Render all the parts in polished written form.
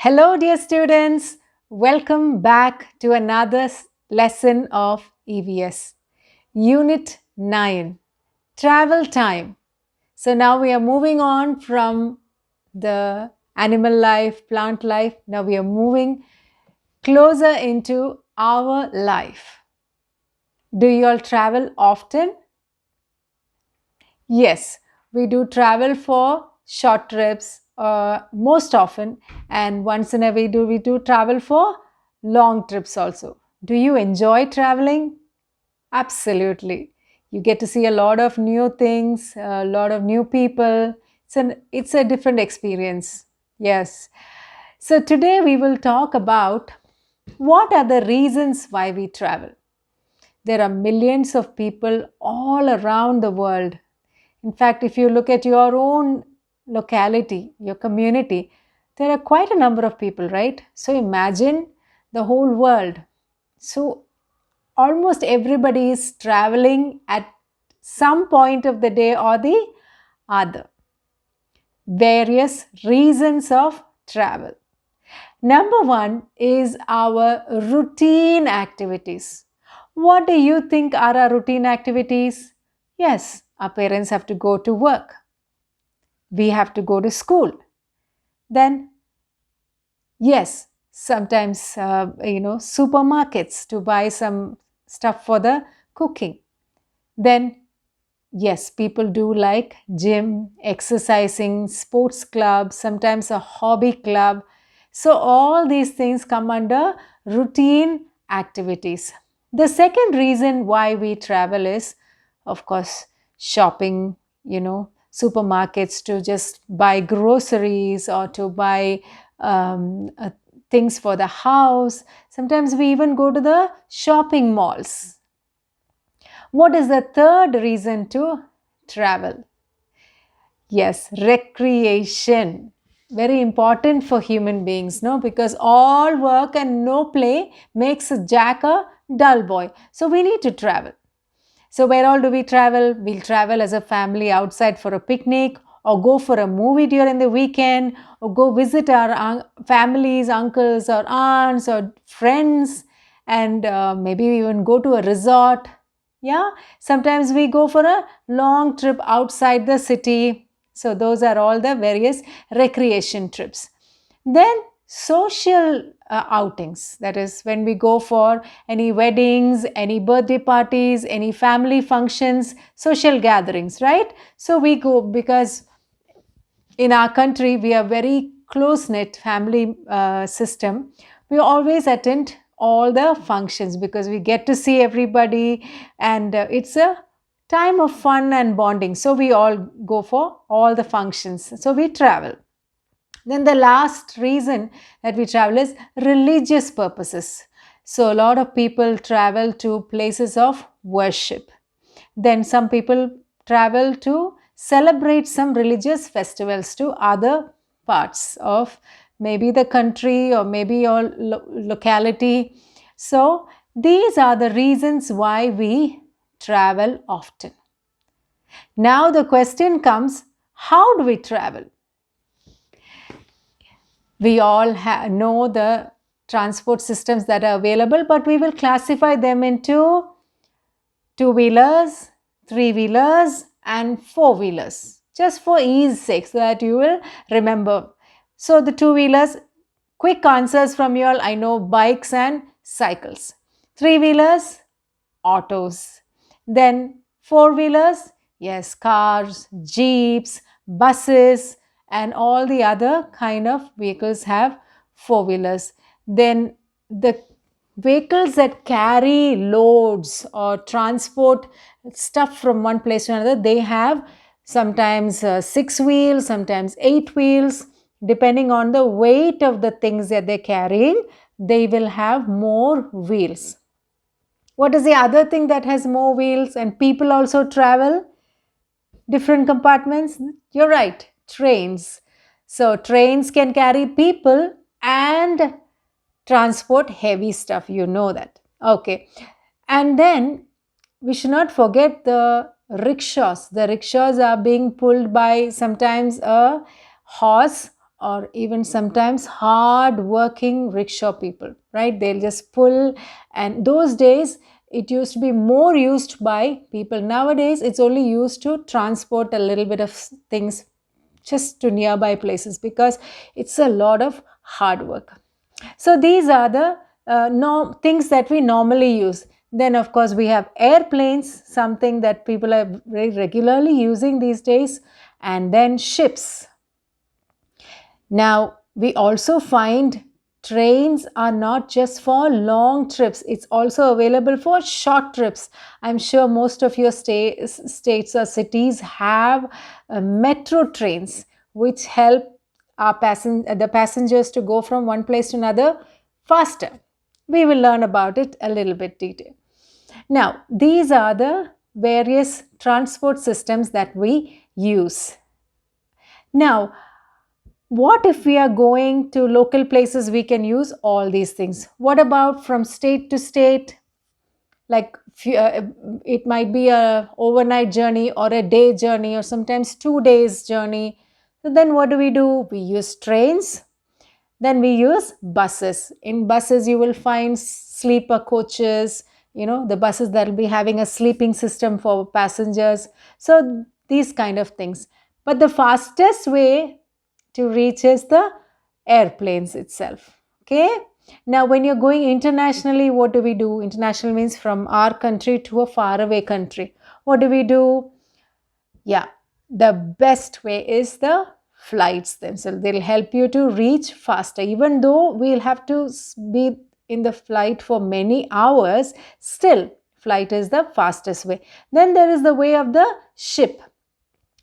Hello, dear students. Welcome back to another lesson of EVS. Unit 9 Travel Time. So, now we are moving on from the animal life, plant life. Now we are moving closer into our life. Do you all travel often? Yes, we do travel for short trips most often, and once in a way we do travel for long trips also. Do you enjoy traveling? Absolutely. You get to see a lot of new things, a lot of new people. It's a different experience. Yes. So today we will talk about what are the reasons why we travel. There are millions of people all around the world. In fact, if you look at your own locality, your community, there are quite a number of people, right? So imagine the whole world. So almost everybody is traveling at some point of the day or the other. Various reasons of travel. Number one is our routine activities. What do you think are our routine activities? Yes, our parents have to go to work. We have to go to school. Then, yes, sometimes, supermarkets to buy some stuff for the cooking. Then, yes, people do like gym, exercising, sports club, sometimes a hobby club. So, all these things come under routine activities. The second reason why we travel is, of course, shopping, supermarkets to just buy groceries or to buy things for the house. Sometimes we even go to the shopping malls. What is the third reason to travel? Yes, recreation. Very important for human beings, no? Because all work and no play makes Jack a dull boy. So we need to travel. So where all do we travel? We'll travel as a family outside for a picnic or go for a movie during the weekend or go visit our families, uncles or aunts or friends and maybe even go to a resort. Yeah, sometimes we go for a long trip outside the city. So those are all the various recreation trips. Then social outings, that is when we go for any weddings, any birthday parties, any family functions, social gatherings, right? So we go because in our country we are very close knit family system. We always attend all the functions because we get to see everybody, and it's a time of fun and bonding, so we all go for all the functions, so we travel. Then the last reason that we travel is religious purposes. So a lot of people travel to places of worship. Then some people travel to celebrate some religious festivals to other parts of maybe the country or maybe your locality. So these are the reasons why we travel often. Now the question comes, how do we travel? We all know the transport systems that are available, but we will classify them into two-wheelers, three-wheelers, and four-wheelers, just for ease sake, so that you will remember. So the two-wheelers, quick answers from you all. I know bikes and cycles. Three-wheelers, autos. Then four-wheelers, yes, cars, jeeps, buses, and all the other kind of vehicles have four-wheelers. Then the vehicles that carry loads or transport stuff from one place to another, they have sometimes six wheels, sometimes eight wheels. Depending on the weight of the things that they're carrying, they will have more wheels. What is the other thing that has more wheels and people also travel? Different compartments? You're right, trains. So trains can carry people and transport heavy stuff, you know that. Okay. And then we should not forget the rickshaws. The rickshaws are being pulled by sometimes a horse or even sometimes hard working rickshaw people, right? They'll just pull, and those days it used to be more used by people. Nowadays it's only used to transport a little bit of things just to nearby places, because it's a lot of hard work. So these are the things that we normally use. Then of course we have airplanes, something that people are very regularly using these days, and then ships. Now, we also find trains are not just for long trips, it's also available for short trips. I'm sure most of your states or cities have metro trains, which help the passengers to go from one place to another faster. We will learn about it a little bit detail. Now, these are the various transport systems that we use. Now, what if we are going to local places? We can use all these things. What about from state to state? Like it might be a overnight journey or a day journey or sometimes 2 days journey. So then what do? We use trains. Then we use buses. In buses, you will find sleeper coaches, the buses that will be having a sleeping system for passengers. So these kind of things. But the fastest way to reach is the airplanes itself. Okay. Now, when you're going internationally, what do? International means from our country to a faraway country. What do? Yeah, the best way is the flights themselves. They'll help you to reach faster. Even though we'll have to be in the flight for many hours, still flight is the fastest way. Then there is the way of the ship.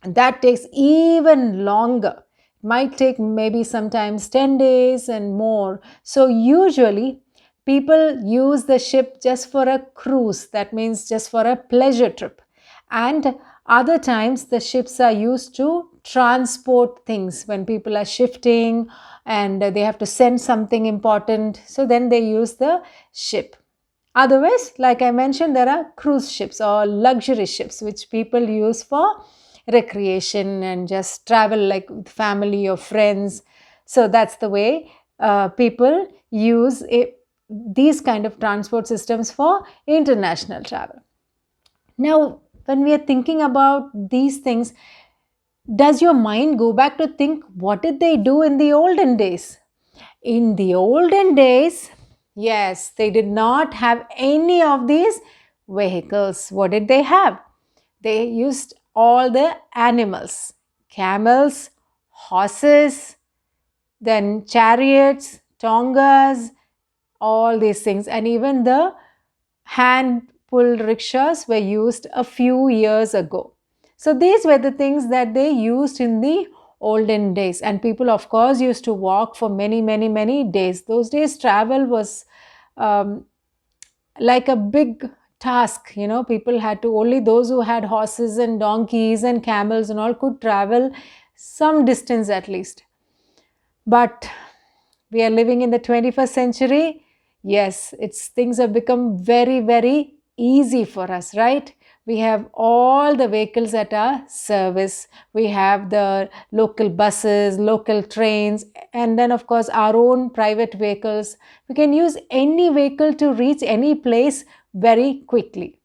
That takes even longer. Might take maybe sometimes 10 days and more. So usually people use the ship just for a cruise. That means just for a pleasure trip. And other times the ships are used to transport things when people are shifting and they have to send something important. So then they use the ship. Otherwise, like I mentioned, there are cruise ships or luxury ships which people use for recreation and just travel like with family or friends. So that's the way people use these kind of transport systems for international travel. Now, when we are thinking about these things, does your mind go back to think what did they do in the olden days? In the olden days, yes, they did not have any of these vehicles. What did they have? They used all the animals, camels, horses, then chariots, tongas, all these things. And even the hand pulled rickshaws were used a few years ago. So these were the things that they used in the olden days. And people, of course, used to walk for many, many, many days. Those days, travel was like a big task. People had to, only those who had horses and donkeys and camels and all could travel some distance at least. But we are living in the 21st century. Yes, things have become very, very easy for us, right? We have all the vehicles at our service. We have the local buses, local trains, and then of course our own private vehicles. We can use any vehicle to reach any place very quickly.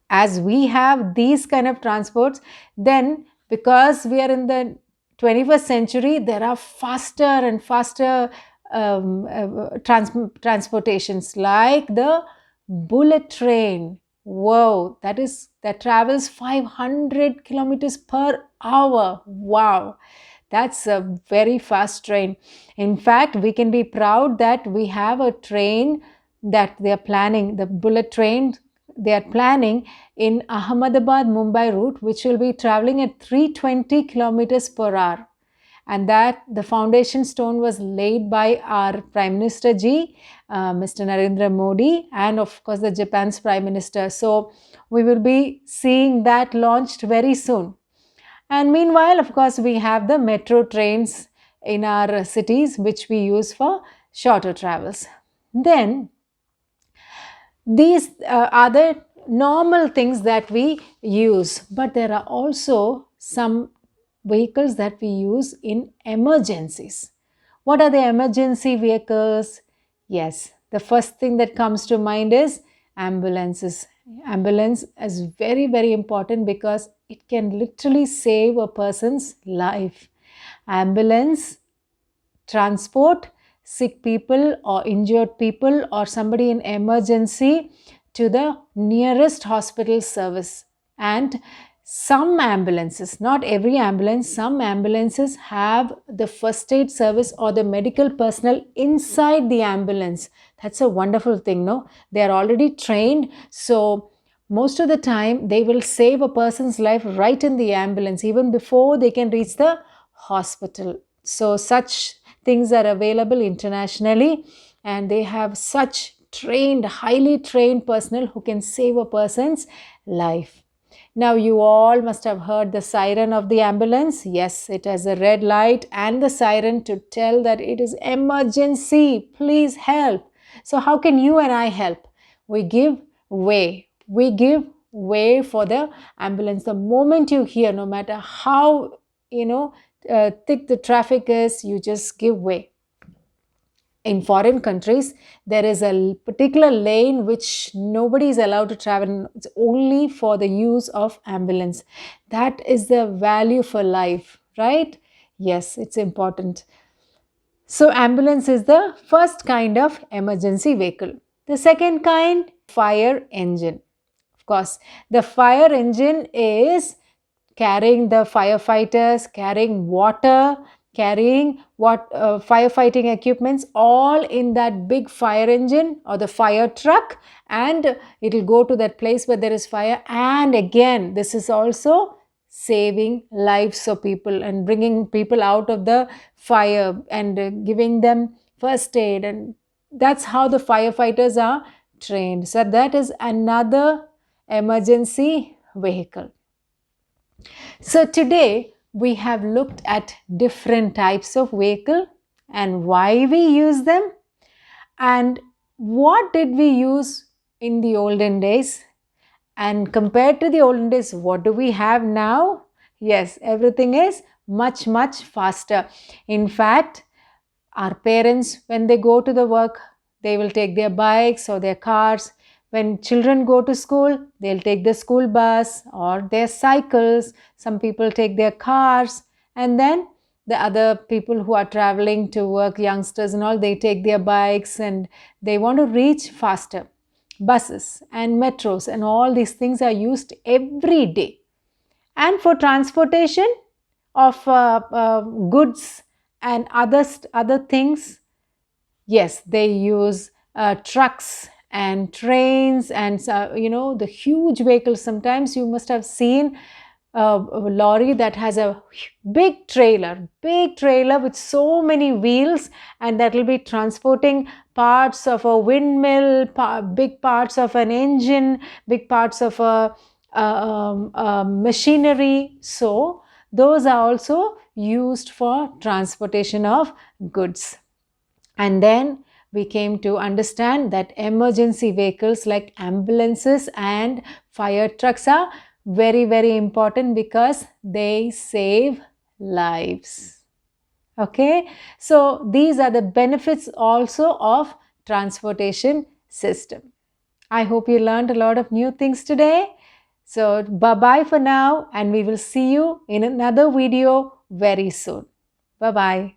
As we have these kind of transports, then because we are in the 21st century, there are faster and faster transportations like the bullet train. Whoa, that travels 500 kilometers per hour. Wow, that's a very fast train. In fact, we can be proud that we have a train that they are planning, the bullet train they are planning in Ahmedabad Mumbai route, which will be traveling at 320 kilometers per hour. And that the foundation stone was laid by our Prime Minister Ji, Mr. Narendra Modi, and of course the Japan's Prime Minister. So we will be seeing that launched very soon. And meanwhile, of course, we have the metro trains in our cities, which we use for shorter travels. Then these are the normal things that we use, but there are also some vehicles that we use in emergencies. What are the emergency vehicles? Yes, the first thing that comes to mind is ambulances. Ambulance is very, very important because it can literally save a person's life. Ambulance transport sick people or injured people or somebody in emergency to the nearest hospital service. And some ambulances, not every ambulance, some ambulances have the first aid service or the medical personnel inside the ambulance. That's a wonderful thing, no? They are already trained, so most of the time they will save a person's life right in the ambulance even before they can reach the hospital. So such things are available internationally, and they have such trained, highly trained personnel who can save a person's life. Now, you all must have heard the siren of the ambulance. Yes, it has a red light and the siren to tell that it is emergency. Please help. So, how can you and I help? We give way. We give way for the ambulance. The moment you hear, no matter how, thick the traffic is, you just give way. In foreign countries, there is a particular lane which nobody is allowed to travel. It's only for the use of ambulance. That is the value for life, right? Yes, it's important. So ambulance is the first kind of emergency vehicle. The second kind, fire engine. Of course, the fire engine is carrying the firefighters, carrying water, carrying firefighting equipments, all in that big fire engine or the fire truck, and it will go to that place where there is fire. And again, this is also saving lives of people and bringing people out of the fire and giving them first aid, and that's how the firefighters are trained. So that is another emergency vehicle. So today we have looked at different types of vehicle and why we use them, and what did we use in the olden days, and compared to the olden days, what do we have now? Yes, everything is much, much faster. In fact, our parents, when they go to the work, they will take their bikes or their cars. When children go to school, they'll take the school bus or their cycles. Some people take their cars. And then the other people who are traveling to work, youngsters and all, they take their bikes and they want to reach faster. Buses and metros and all these things are used every day. And for transportation of goods and other things, yes, they use trucks and trains and the huge vehicles. Sometimes you must have seen a lorry that has a big trailer with so many wheels, and that will be transporting parts of a windmill, big parts of an engine, big parts of a machinery. So those are also used for transportation of goods. And then we came to understand that emergency vehicles like ambulances and fire trucks are very, very important because they save lives. Okay, so these are the benefits also of transportation system. I hope you learned a lot of new things today. So bye-bye for now, and we will see you in another video very soon. Bye-bye.